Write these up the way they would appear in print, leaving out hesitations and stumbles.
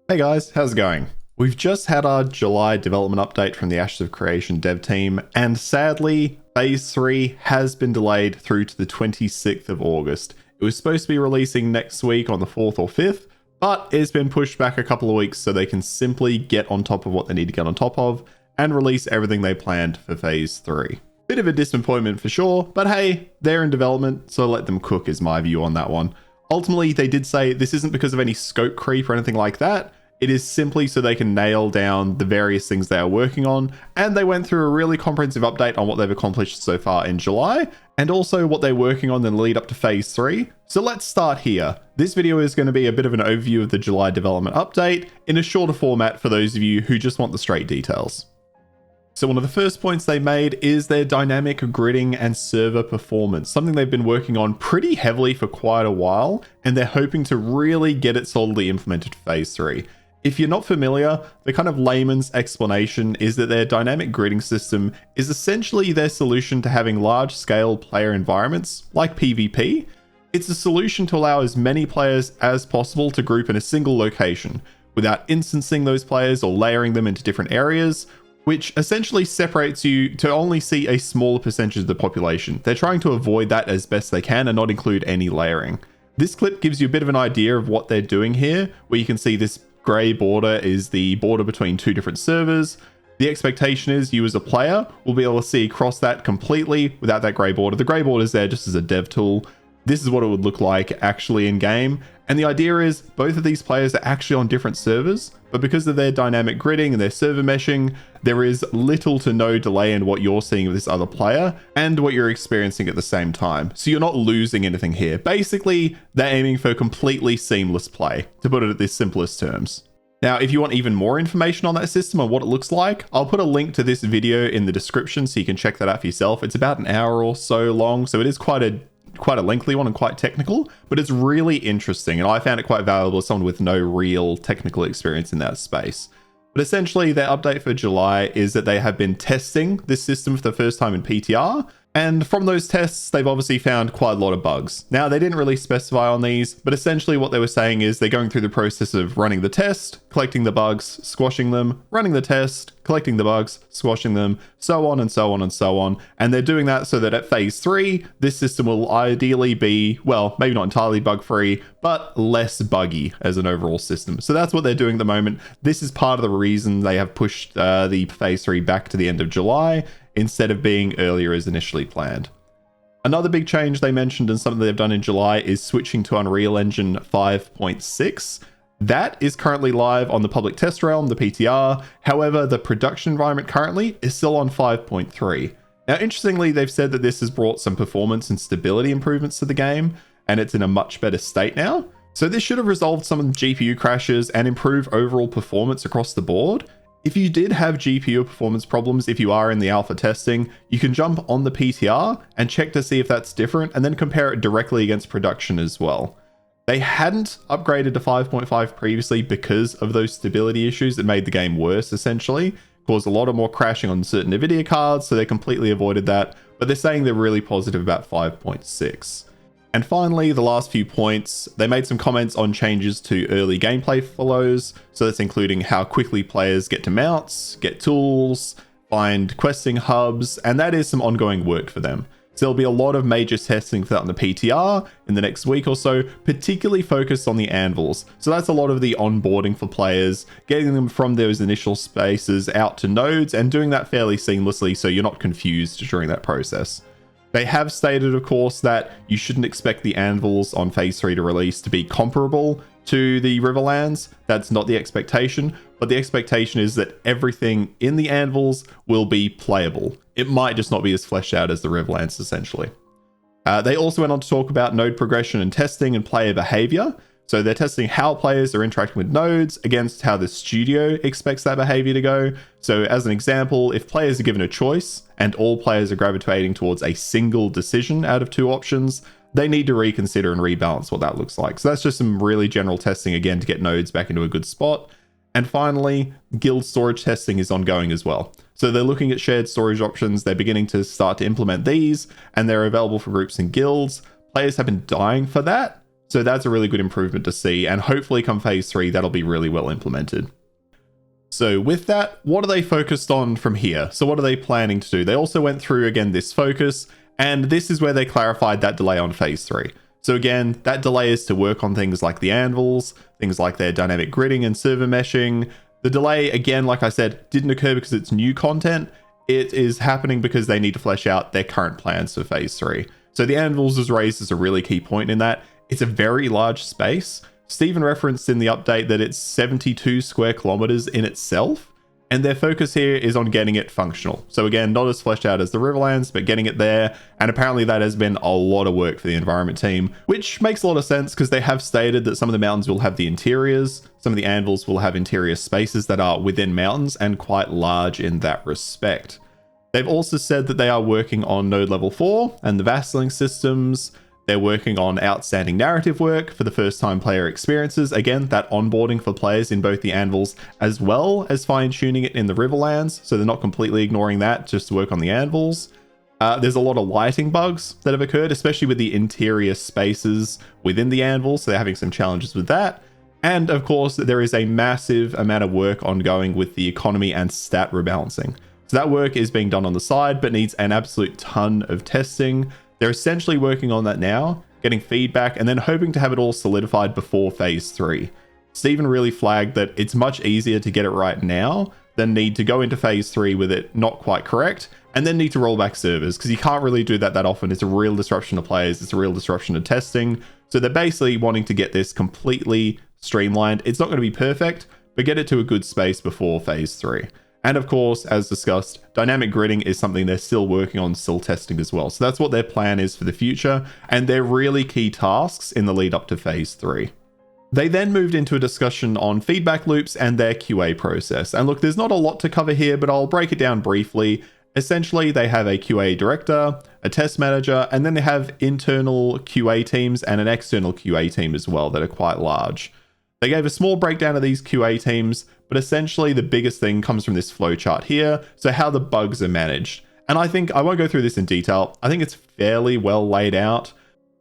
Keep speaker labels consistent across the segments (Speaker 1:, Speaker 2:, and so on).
Speaker 1: Hey guys, how's it going? We've just had our July development update from the Ashes of Creation dev team, and sadly, Phase 3 has been delayed through to the 26th of August. It was supposed to be releasing next week on the 4th or 5th, but it's been pushed back a couple of weeks so they can simply get on top of what they need to get on top of and release everything they planned for Phase 3. Bit of a disappointment for sure, but hey, they're in development, so let them cook is my view on that one. Ultimately, they did say this isn't because of any scope creep or anything like that. It is simply so they can nail down the various things they are working on, and they went through a really comprehensive update on what they've accomplished so far in July, and also what they're working on in the lead up to Phase 3. So let's start here. This video is going to be a bit of an overview of the July development update in a shorter format for those of you who just want the straight details. So one of the first points they made is their dynamic gridding and server performance, something they've been working on pretty heavily for quite a while, and they're hoping to really get it solidly implemented for Phase 3. If you're not familiar, the kind of layman's explanation is that their dynamic gridding system is essentially their solution to having large-scale player environments, like PvP. It's a solution to allow as many players as possible to group in a single location, without instancing those players or layering them into different areas, which essentially separates you to only see a smaller percentage of the population. They're trying to avoid that as best they can and not include any layering. This clip gives you a bit of an idea of what they're doing here, where you can see this grey border is the border between two different servers. The expectation is you as a player will be able to see across that completely without that grey border. The grey border is there just as a dev tool. This is what it would look like actually in game. And the idea is both of these players are actually on different servers, but because of their dynamic gridding and their server meshing, there is little to no delay in what you're seeing of this other player and what you're experiencing at the same time. So you're not losing anything here. Basically, they're aiming for completely seamless play, to put it at the simplest terms. Now, if you want even more information on that system and what it looks like, I'll put a link to this video in the description so you can check that out for yourself. It's about an hour or so long, so it is quite a lengthy one and quite technical, but it's really interesting, and I found it quite valuable as someone with no real technical experience in that space. But essentially, their update for July is that they have been testing this system for the first time in PTR, and from those tests, they've obviously found quite a lot of bugs. Now, they didn't really specify on these, but essentially what they were saying is they're going through the process of running the test, collecting the bugs, squashing them, running the test, collecting the bugs, squashing them, so on and so on and so on. And they're doing that so that at Phase 3, this system will ideally be, well, maybe not entirely bug-free, but less buggy as an overall system. So that's what they're doing at the moment. This is part of the reason they have pushed the Phase 3 back to the end of July, instead of being earlier as initially planned. Another big change they mentioned and something they've done in July is switching to Unreal Engine 5.6. That is currently live on the public test realm, the PTR. However, the production environment currently is still on 5.3. Now, interestingly, they've said that this has brought some performance and stability improvements to the game, and it's in a much better state now. So this should have resolved some of the GPU crashes and improve overall performance across the board. If you did have GPU performance problems, if you are in the alpha testing, you can jump on the PTR and check to see if that's different and then compare it directly against production as well. They hadn't upgraded to 5.5 previously because of those stability issues that made the game worse, essentially. Caused a lot of more crashing on certain NVIDIA cards, so they completely avoided that, but they're saying they're really positive about 5.6. And finally, the last few points, they made some comments on changes to early gameplay flows. So that's including how quickly players get to mounts, get tools, find questing hubs, and that is some ongoing work for them. So there'll be a lot of major testing for that in the PTR in the next week or so, particularly focused on the anvils. So that's a lot of the onboarding for players, getting them from those initial spaces out to nodes and doing that fairly seamlessly so you're not confused during that process. They have stated, of course, that you shouldn't expect the anvils on Phase 3 to release to be comparable to the Riverlands. That's not the expectation, but the expectation is that everything in the anvils will be playable. It might just not be as fleshed out as the Riverlands, essentially. They also went on to talk about node progression and testing and player behavior. So they're testing how players are interacting with nodes against how the studio expects that behavior to go. So as an example, if players are given a choice and all players are gravitating towards a single decision out of two options, they need to reconsider and rebalance what that looks like. So that's just some really general testing again to get nodes back into a good spot. And finally, guild storage testing is ongoing as well. So they're looking at shared storage options. They're beginning to start to implement these, and they're available for groups and guilds. Players have been dying for that. So that's a really good improvement to see, and hopefully come phase 3, that'll be really well implemented. So with that, what are they focused on from here? So what are they planning to do? They also went through, again, this focus, and this is where they clarified that delay on phase 3. So again, that delay is to work on things like the anvils, things like their dynamic gridding and server meshing. The delay, again, like I said, didn't occur because it's new content. It is happening because they need to flesh out their current plans for phase 3. So the anvils was raised as a really key point in that. It's a very large space. Stephen referenced in the update that it's 72 square kilometers in itself, and their focus here is on getting it functional. So again, not as fleshed out as the Riverlands, but getting it there, and apparently that has been a lot of work for the environment team, which makes a lot of sense because they have stated that some of the mountains will have the interiors, some of the anvils will have interior spaces that are within mountains and quite large in that respect. They've also said that they are working on node level 4 and the vassalling systems. They're working on outstanding narrative work for the first time player experiences. Again, that onboarding for players in both the anvils as well as fine tuning it in the Riverlands. So they're not completely ignoring that just to work on the anvils. There's a lot of lighting bugs that have occurred, especially with the interior spaces within the anvil. So they're having some challenges with that. And of course, there is a massive amount of work ongoing with the economy and stat rebalancing. So that work is being done on the side, but needs an absolute ton of testing. They're essentially working on that now, getting feedback, and then hoping to have it all solidified before phase 3. Stephen really flagged that it's much easier to get it right now than need to go into phase 3 with it not quite correct, and then need to roll back servers, because you can't really do that often. It's a real disruption to players, it's a real disruption to testing. So they're basically wanting to get this completely streamlined. It's not going to be perfect, but get it to a good space before phase 3. And of course, as discussed, dynamic gridding is something they're still working on, still testing as well. So that's what their plan is for the future, and they're really key tasks in the lead up to phase 3. They then moved into a discussion on feedback loops and their QA process. And look, there's not a lot to cover here, but I'll break it down briefly. Essentially, they have a QA director, a test manager, and then they have internal QA teams and an external QA team as well that are quite large. They gave a small breakdown of these QA teams, but essentially the biggest thing comes from this flowchart here, so how the bugs are managed. And I think, I won't go through this in detail, I think it's fairly well laid out.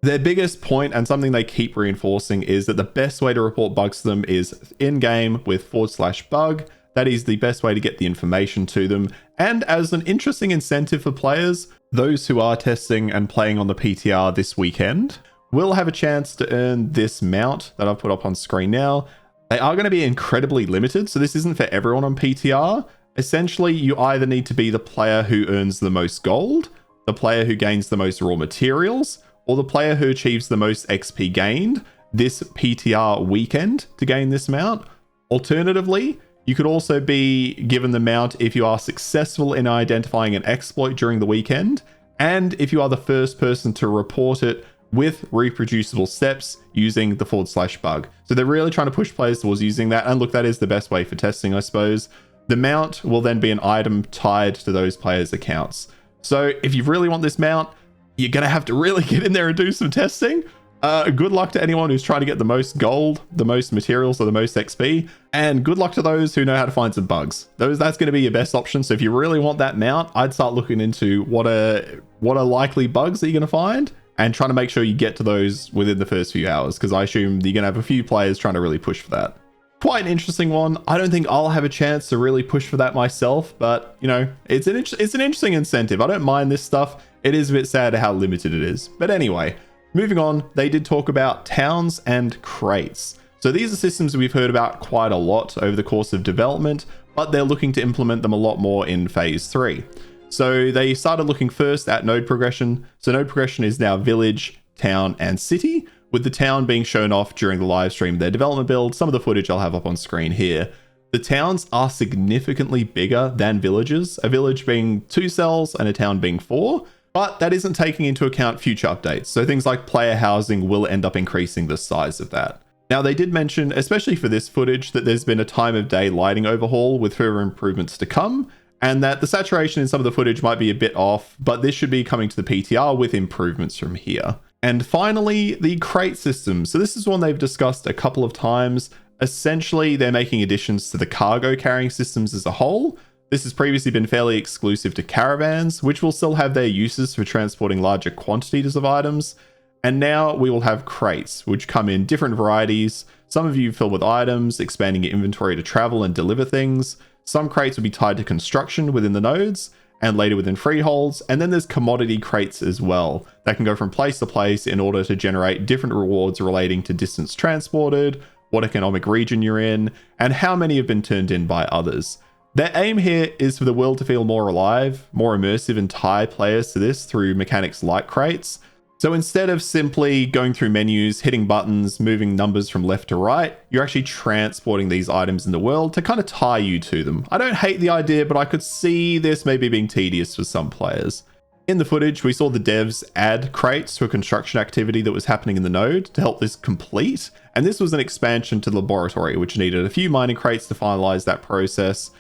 Speaker 1: Their biggest point, and something they keep reinforcing, is that the best way to report bugs to them is in-game with /bug. That is the best way to get the information to them. And as an interesting incentive for players, those who are testing and playing on the PTR this weekend will have a chance to earn this mount that I've put up on screen now. They are going to be incredibly limited, so this isn't for everyone on PTR. Essentially, you either need to be the player who earns the most gold, the player who gains the most raw materials, or the player who achieves the most XP gained this PTR weekend to gain this mount. Alternatively, you could also be given the mount if you are successful in identifying an exploit during the weekend, and if you are the first person to report it with reproducible steps using the /bug. So they're really trying to push players towards using that. And look, that is the best way for testing, I suppose. The mount will then be an item tied to those players' accounts. So if you really want this mount, you're going to have to really get in there and do some testing. Good luck to anyone who's trying to get the most gold, the most materials, or the most XP. And good luck to those who know how to find some bugs. That's going to be your best option. So if you really want that mount, I'd start looking into what are likely bugs that you're going to find, and trying to make sure you get to those within the first few hours, because I assume you're going to have a few players trying to really push for that. Quite an interesting one. I don't think I'll have a chance to really push for that myself, but, you know, it's an interesting incentive. I don't mind this stuff. It is a bit sad how limited it is. But anyway, moving on, they did talk about towns and crates. So these are systems we've heard about quite a lot over the course of development, but they're looking to implement them a lot more in phase 3. So they started looking first at node progression. So node progression is now village, town, and city, with the town being shown off during the live stream of their development build. Some of the footage I'll have up on screen here. The towns are significantly bigger than villages, a village being 2 cells and a town being 4, but that isn't taking into account future updates. So things like player housing will end up increasing the size of that. Now, they did mention, especially for this footage, that there's been a time of day lighting overhaul with further improvements to come, and that the saturation in some of the footage might be a bit off, but this should be coming to the PTR with improvements from here. And finally, the crate system. So this is one they've discussed a couple of times. Essentially, they're making additions to the cargo carrying systems as a whole. This has previously been fairly exclusive to caravans, which will still have their uses for transporting larger quantities of items. And now we will have crates, which come in different varieties. Some of you fill with items, expanding your inventory to travel and deliver things. Some crates will be tied to construction within the nodes, and later within freeholds. And then there's commodity crates as well that can go from place to place in order to generate different rewards relating to distance transported, what economic region you're in, and how many have been turned in by others. Their aim here is for the world to feel more alive, more immersive, and tie players to this through mechanics like crates. So instead of simply going through menus, hitting buttons, moving numbers from left to right, you're actually transporting these items in the world to kind of tie you to them. I don't hate the idea, but I could see this maybe being tedious for some players. In the footage, we saw the devs add crates to a construction activity that was happening in the node to help this complete. And this was an expansion to the laboratory, which needed a few mining crates to finalize that process.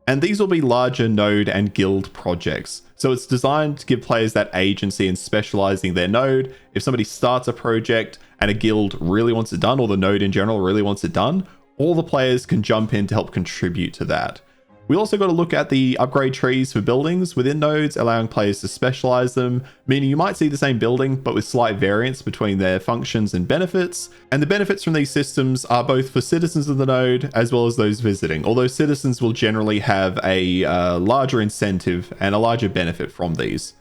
Speaker 1: And these will be larger node and guild projects. So it's designed to give players that agency in specializing their node. If somebody starts a project and a guild really wants it done, or the node in general really wants it done, all the players can jump in to help contribute to that. We also got to look at the upgrade trees for buildings within nodes, allowing players to specialize them, meaning you might see the same building, but with slight variance between their functions and benefits. And the benefits from these systems are both for citizens of the node, as well as those visiting, although citizens will generally have a larger incentive and a larger benefit from these.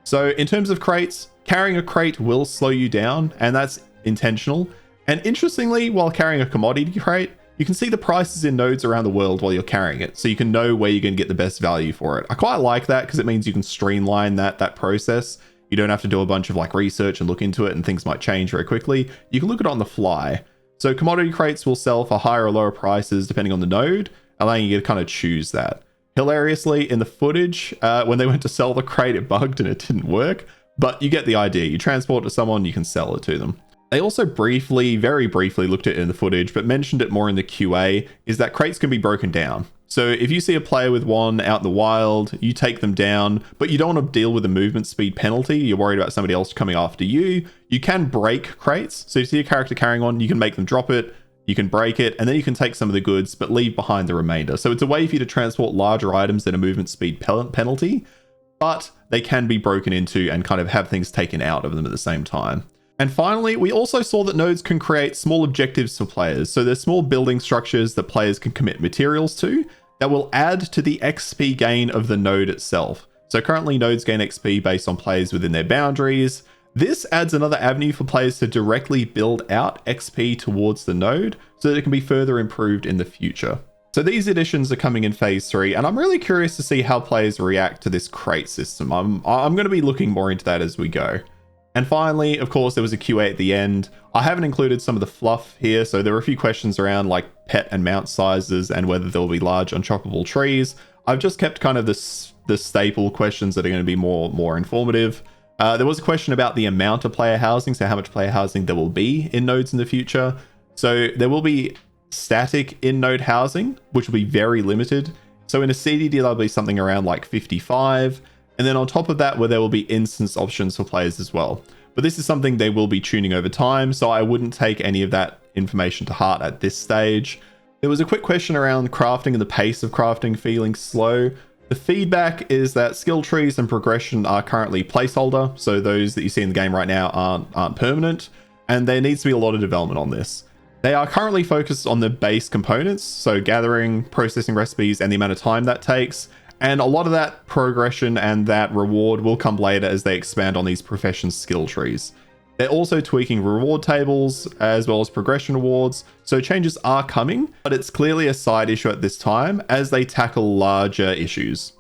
Speaker 1: So in terms of crates, carrying a crate will slow you down, and that's intentional. And interestingly, while carrying a commodity crate, you can see the prices in nodes around the world while you're carrying it, so you can know where you're going to get the best value for it. I quite like that because it means you can streamline that process. You don't have to do a bunch of like research and look into it, and things might change very quickly. You can look at it on the fly. So commodity crates will sell for higher or lower prices depending on the node, allowing you to kind of choose that. Hilariously, in the footage, when they went to sell the crate, it bugged and it didn't work, but you get the idea. You transport it to someone, you can sell it to them. They also very briefly looked at it in the footage, but mentioned it more in the QA, is that crates can be broken down. So if you see a player with one out in the wild, you take them down, but you don't want to deal with a movement speed penalty, you're worried about somebody else coming after you, you can break crates. So if you see a character carrying one, you can make them drop it, you can break it, and then you can take some of the goods, but leave behind the remainder. So it's a way for you to transport larger items than a movement speed penalty, but they can be broken into and kind of have things taken out of them at the same time. And finally, we also saw that nodes can create small objectives for players. So there's small building structures that players can commit materials to that will add to the XP gain of the node itself. So currently nodes gain XP based on players within their boundaries. This adds another avenue for players to directly build out XP towards the node so that it can be further improved in the future. So these additions are coming in phase 3, and I'm really curious to see how players react to this crate system. I'm going to be looking more into that as we go. And finally, of course, there was a QA at the end. I haven't included some of the fluff here, so there were a few questions around like pet and mount sizes and whether there will be large unchoppable trees. I've just kept kind of the staple questions that are going to be more informative. There was a question about the amount of player housing, so how much player housing there will be in nodes in the future. So there will be static in-node housing, which will be very limited. So in a CDD, there'll be something around like 55. And then on top of that, where there will be instance options for players as well. But this is something they will be tuning over time, so I wouldn't take any of that information to heart at this stage. There was a quick question around crafting and the pace of crafting feeling slow. The feedback is that skill trees and progression are currently placeholder, so those that you see in the game right now aren't permanent, and there needs to be a lot of development on this. They are currently focused on the base components, so gathering, processing recipes, and the amount of time that takes. And a lot of that progression and that reward will come later as they expand on these profession skill trees. They're also tweaking reward tables as well as progression awards, so changes are coming, but it's clearly a side issue at this time as they tackle larger issues.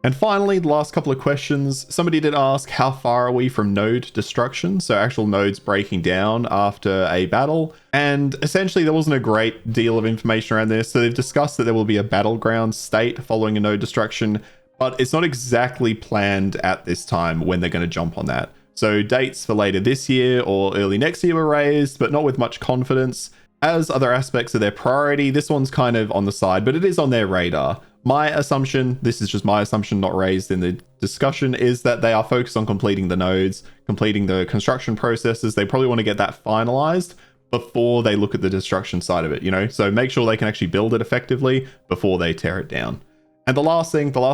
Speaker 1: And finally, the last couple of questions. Somebody did ask, how far are we from node destruction? So actual nodes breaking down after a battle. And essentially there wasn't a great deal of information around this. So they've discussed that there will be a battleground state following a node destruction, but it's not exactly planned at this time when they're going to jump on that. So dates for later this year or early next year were raised, but not with much confidence. As other aspects of their priority, this one's kind of on the side, but it is on their radar. My assumption, this is just my assumption, not raised in the discussion, is that they are focused on completing the nodes, completing the construction processes. They probably want to get that finalized before they look at the destruction side of it, you know? So make sure they can actually build it effectively before they tear it down. And the last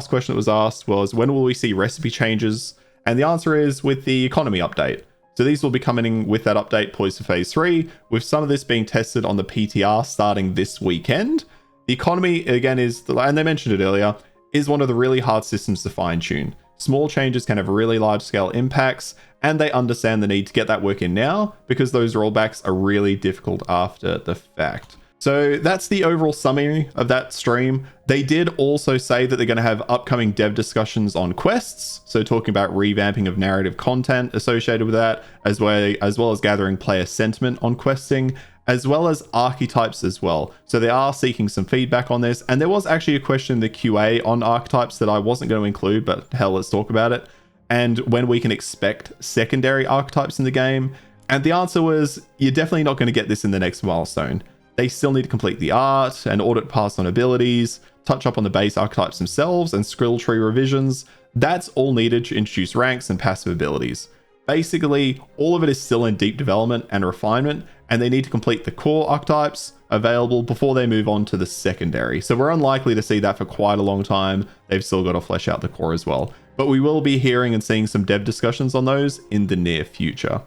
Speaker 1: question that was asked was, when will we see recipe changes? And the answer is with the economy update. So these will be coming in with that update poised for phase 3, with some of this being tested on the PTR starting this weekend. The economy, again, and they mentioned it earlier, is one of the really hard systems to fine-tune. Small changes can have really large-scale impacts, and they understand the need to get that work in now because those rollbacks are really difficult after the fact. So that's the overall summary of that stream. They did also say that they're going to have upcoming dev discussions on quests, so talking about revamping of narrative content associated with that, as well as gathering player sentiment on questing, as well as archetypes as well. So they are seeking some feedback on this, and there was actually a question in the QA on archetypes that I wasn't going to include, but hell, let's talk about it. And when we can expect secondary archetypes in the game, and the answer was, you're definitely not going to get this in the next milestone. They still need to complete the art and audit past on abilities, touch up on the base archetypes themselves, and skrill tree revisions. That's all needed to introduce ranks and passive abilities. Basically, all of it is still in deep development and refinement, and they need to complete the core archetypes available before they move on to the secondary. So we're unlikely to see that for quite a long time. They've still got to flesh out the core as well. But we will be hearing and seeing some dev discussions on those in the near future.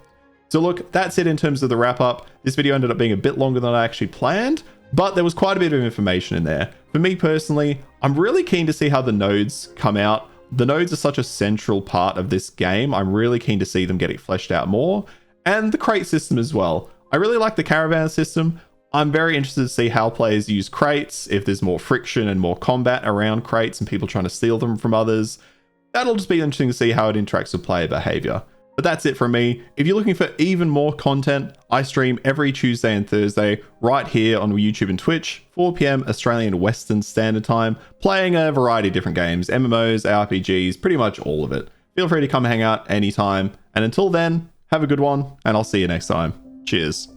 Speaker 1: So look, that's it in terms of the wrap up. This video ended up being a bit longer than I actually planned, but there was quite a bit of information in there. For me personally, I'm really keen to see how the nodes come out. The nodes are such a central part of this game. I'm really keen to see them getting fleshed out more, and the crate system as well. I really like the caravan system. I'm very interested to see how players use crates, if there's more friction and more combat around crates and people trying to steal them from others. That'll just be interesting to see how it interacts with player behavior. But that's it from me. If you're looking for even more content, I stream every Tuesday and Thursday right here on YouTube and Twitch, 4 PM Australian Western Standard Time, playing a variety of different games, MMOs, ARPGs, pretty much all of it. Feel free to come hang out anytime. And until then, have a good one, and I'll see you next time. Cheers.